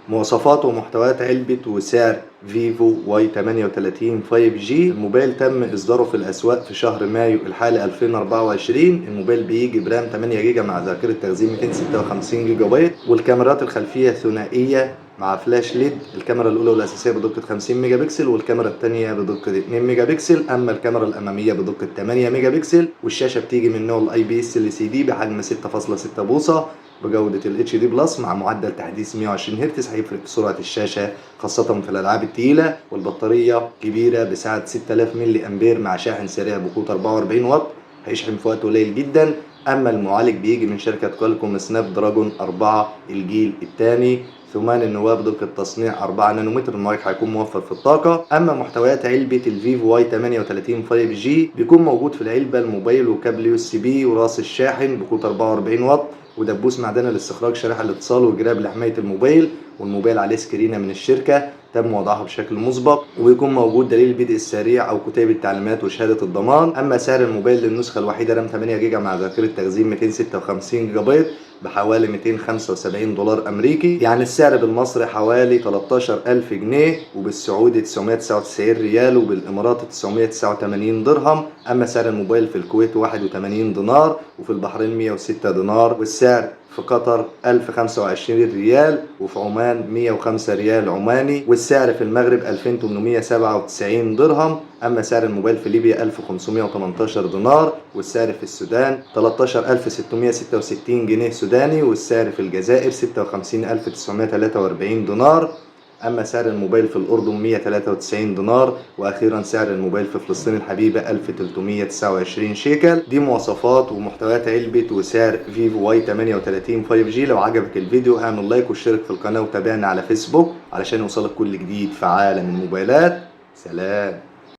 مواصفات ومحتويات علبة وسعر فيفو واي 38 5G. الموبايل تم إصداره في الأسواق في شهر مايو الحالي 2024. الموبايل بيجي برام 8 جيجا مع ذاكرة تخزين 256 جيجا بايت، والكاميرات الخلفية ثنائية مع فلاش ليد. الكاميرا الأولى والأساسية بدقة 50 ميجا بكسل، والكاميرا الثانية بدقة 2 ميجا بكسل، أما الكاميرا الأمامية بدقة 8 ميجا بكسل. والشاشة بتيجي من نوع الاي بي اس LCD بحجم 6.6 بوصة بجودة ال HD بلس مع معدل تحديث 120 هرتز. هيفرق في سرعة الشاشة خاصة في الألعاب التقيلة. والبطارية كبيرة بسعة 6000 ملي أمبير مع شاحن سريع بقوة 44 واط، هيشحن في وقت قليل جدا. أما المعالج بيجي من شركة كوالكوم سناب دراجون 4 الجيل الثاني، ثمان النواه بدقة تصنيع 4 نانومتر. المايك هيكون موفر في الطاقة. أما محتويات علبة الفيفو واي 38 5G، بيكون موجود في العلبة الموبايل وكابل USB وراس الشاحن بقوة 44 واط، ودبوس معدني لاستخراج شريحة الاتصال، وجراب لحماية الموبايل. والموبايل عليه سكرينة من الشركة تم وضعها بشكل مسبق، ويكون موجود دليل البدء السريع أو كتيب التعليمات وشهادة الضمان. أما سعر الموبايل للنسخة الوحيدة رام 8 جيجا مع ذاكرة تخزين 256 جيجا بايت بحوالي 275 دولار أمريكي، يعني السعر بالمصري حوالي 13000 جنيه، وبالسعودي 999 ريال، وبالإمارات 989 درهم. أما سعر الموبايل في الكويت 81 دينار، وفي البحرين 106 دينار، والسعر في قطر 1025 ريال، وفي عمان 105 ريال عماني، والسعر في المغرب 2897 درهم. أما سعر الموبايل في ليبيا 1518 دينار، والسعر في السودان 13666 جنيه سوداني، والسعر في الجزائر 56943 دينار. أما سعر الموبايل في الأردن 193 دينار، وأخيرا سعر الموبايل في فلسطين الحبيبة 1329 شيكل. دي مواصفات ومحتويات علبة وسعر فيفو واي 38 5G. لو عجبك الفيديو اعمل لايك واشترك في القناة وتابعنا على فيسبوك علشان يوصلك كل جديد في عالم الموبايلات. سلام.